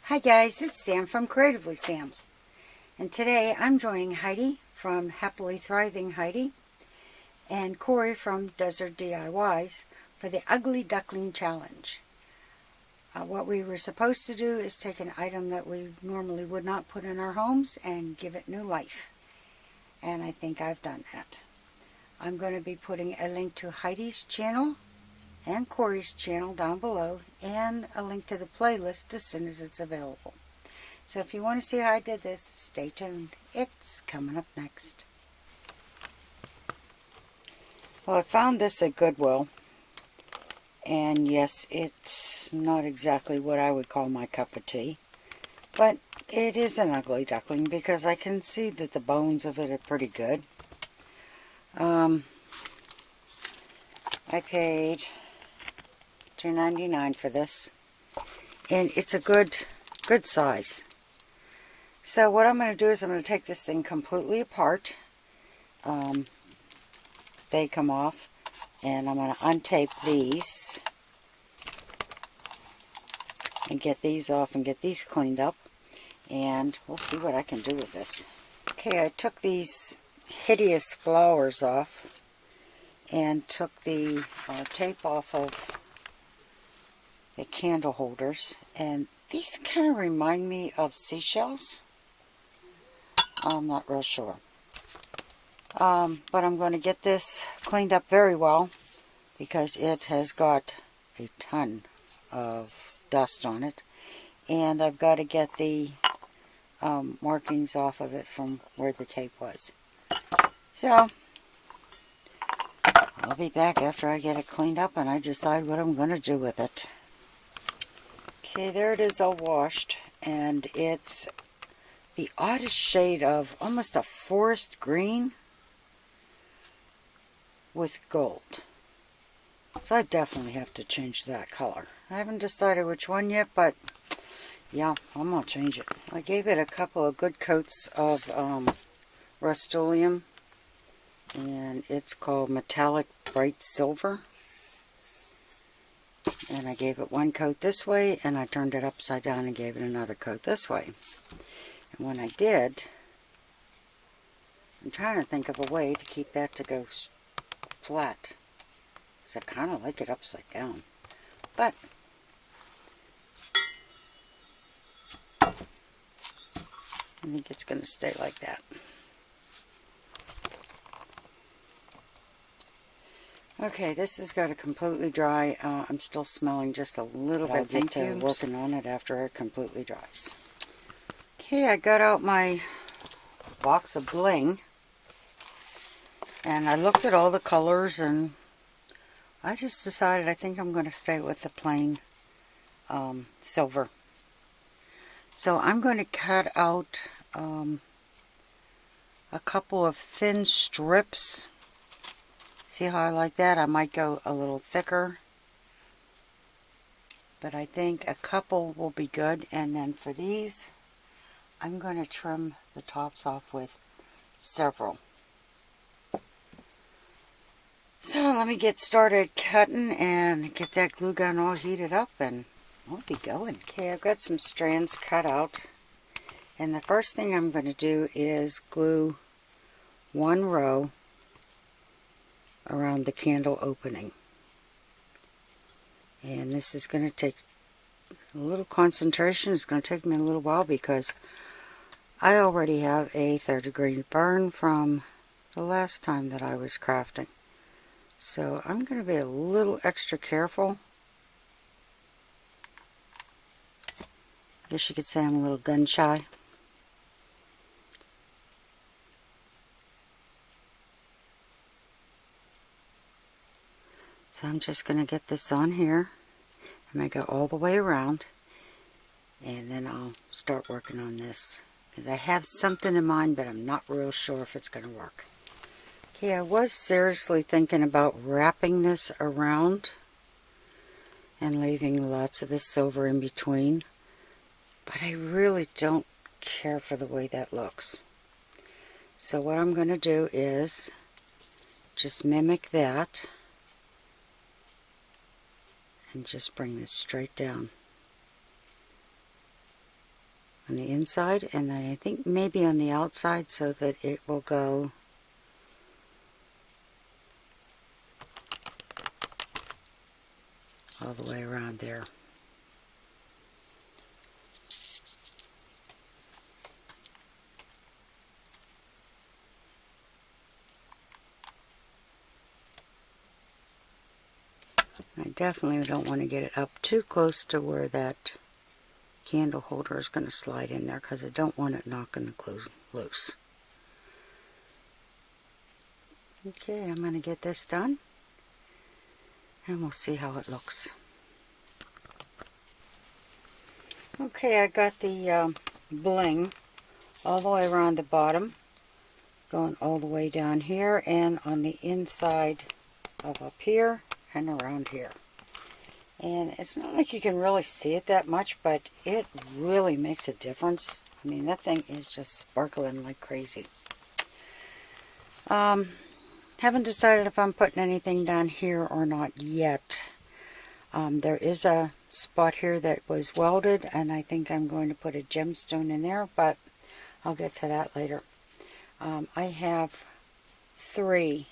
Hi guys, it's Sam from Creatively Sam's, and today I'm joining Heidi from Happily Thriving Heidi and Cory from Desert DIYs for the Ugly Duckling Challenge. What we were supposed to do is take an item that we normally would not put in our homes and give it new life, and I think I've done that. I'm going to be putting a link to Heidi's channel and Cory's channel down below, and a link to the playlist as soon as it's available. So if you want to see how I did this, stay tuned. It's coming up next. Well, I found this at Goodwill, and yes, it's not exactly what I would call my cup of tea, but it is an ugly duckling because I can see that the bones of it are pretty good. I paid $2.99 for this, and it's a good size. So what I'm going to do is I'm going to take this thing completely apart. They come off, and I'm going to untape these and get these off and get these cleaned up, and we'll see what I can do with this. Okay, I took these hideous flowers off and took the tape off of the candle holders, and these kind of remind me of seashells. I'm not real sure, but I'm going to get this cleaned up very well because it has got a ton of dust on it, and I've got to get the markings off of it from where the tape was. So I'll be back after I get it cleaned up and I decide what I'm going to do with it. Okay, there it is all washed, and it's the oddest shade of almost a forest green with gold. So I definitely have to change that color. I haven't decided which one yet, but yeah, I'm going to change it. I gave it a couple of good coats of Rust-Oleum, and it's called Metallic Bright Silver. And I gave it one coat this way, and I turned it upside down and gave it another coat this way. And when I did, I'm trying to think of a way to keep that to go flat, because I kind of like it upside down. But I think it's going to stay like that. Okay, this has got to completely dry. I'm still smelling just a little bit. I'll get to working on it after it completely dries. Okay, I got out my box of Bling, and I looked at all the colors, and I just decided I think I'm going to stay with the plain silver. So I'm going to cut out a couple of thin strips. See how I like that? I might go a little thicker, but I think a couple will be good. And then for these, I'm going to trim the tops off with several. So let me get started cutting and get that glue gun all heated up, and we'll be going. Okay, I've got some strands cut out, and the first thing I'm going to do is glue one row around the candle opening. And this is going to take a little concentration. It's going to take me a little while because I already have a third-degree burn from the last time that I was crafting. So I'm going to be a little extra careful. I guess you could say I'm a little gun shy. So I'm just going to get this on here. I'm going to go all the way around, and then I'll start working on this. Because I have something in mind, but I'm not real sure if it's going to work. Okay, I was seriously thinking about wrapping this around and leaving lots of the silver in between, but I really don't care for the way that looks. So what I'm going to do is just mimic that and just bring this straight down. on the inside, and then I think maybe on the outside, so that it will go all the way around there. I definitely don't want to get it up too close to where that candle holder is going to slide in there, because I don't want it knocking the glue loose. Okay, I'm going to get this done, and we'll see how it looks. Okay, I got the bling all the way around the bottom, going all the way down here, and on the inside of up here and around here. And it's not like you can really see it that much, but it really makes a difference. I mean, that thing is just sparkling like crazy. Haven't decided if I'm putting anything down here or not yet. There is a spot here that was welded, and I think I'm going to put a gemstone in there, but I'll get to that later. I have 3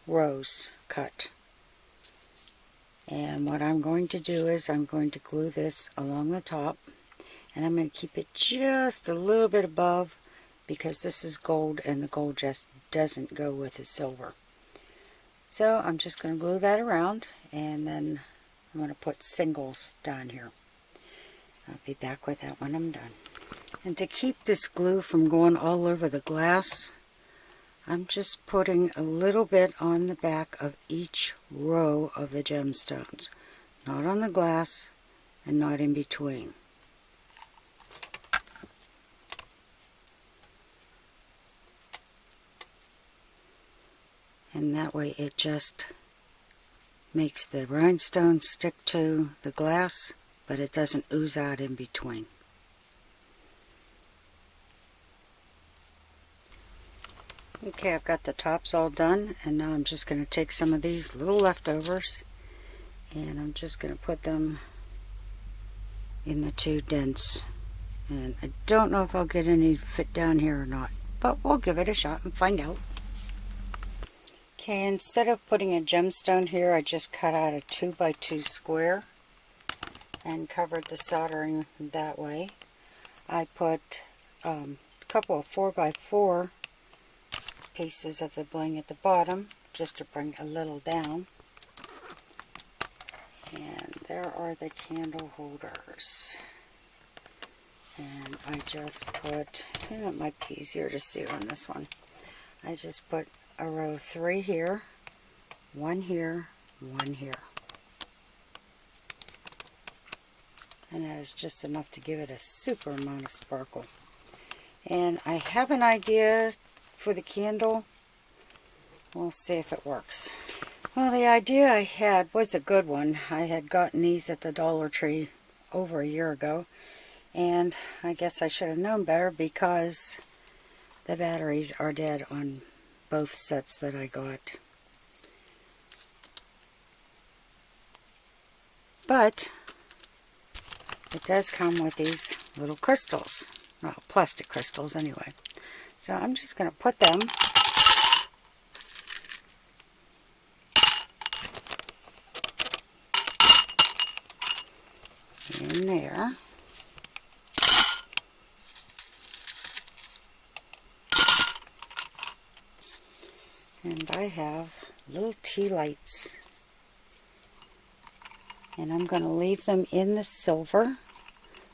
rows cut. And what I'm going to do is I'm going to glue this along the top, and I'm going to keep it just a little bit above, because this is gold and the gold just doesn't go with the silver. So I'm just going to glue that around, and then I'm going to put singles down here. I'll be back with that when I'm done. And to keep this glue from going all over the glass, I'm just putting a little bit on the back of each row of the gemstones. Not on the glass and not in between. And that way it just makes the rhinestone stick to the glass, but it doesn't ooze out in between. Okay, I've got the tops all done, and now I'm just going to take some of these little leftovers, and I'm just going to put them in the 2 dents. And I don't know if I'll get any fit down here or not, but we'll give it a shot and find out. Okay, instead of putting a gemstone here, I just cut out a 2x2 square and covered the soldering that way. I put a couple of 4x4 pieces of the bling at the bottom, just to bring a little down. And there are the candle holders. And I just put, it might be easier to see on this one, I just put a row 3 here, 1 here, 1 here. And that is just enough to give it a super amount of sparkle. And I have an idea for the candle. We'll see if it works. Well, the idea I had was a good one. I had gotten these at the Dollar Tree over a year ago, and I guess I should have known better, because the batteries are dead on both sets that I got. But it does come with these little crystals, well, plastic crystals anyway. So I'm just going to put them in there. And I have little tea lights. And I'm going to leave them in the silver,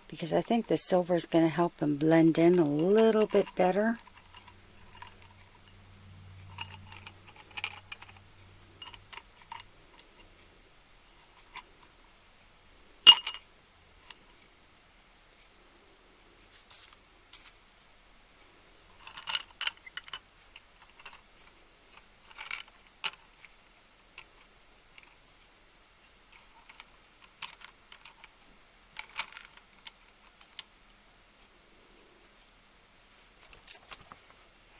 because I think the silver is going to help them blend in a little bit better.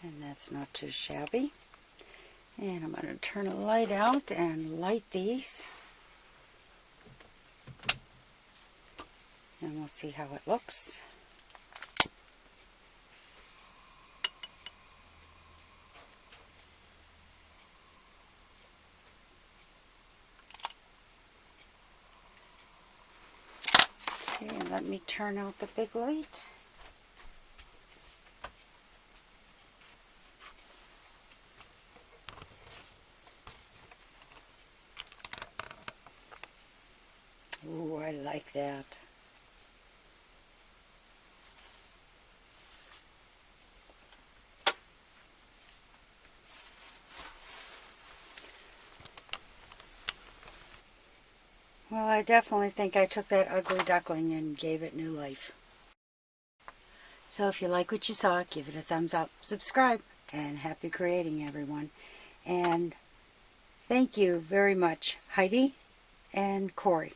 And that's not too shabby. And I'm going to turn the light out and light these. And we'll see how it looks. Okay, and let me turn out the big light. Ooh, I like that. Well, I definitely think I took that ugly duckling and gave it new life. So if you like what you saw, give it a thumbs up, subscribe, and happy creating, everyone. And thank you very much, Heidi and Cory,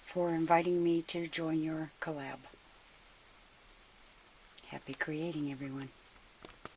for inviting me to join your collab. Happy creating, everyone.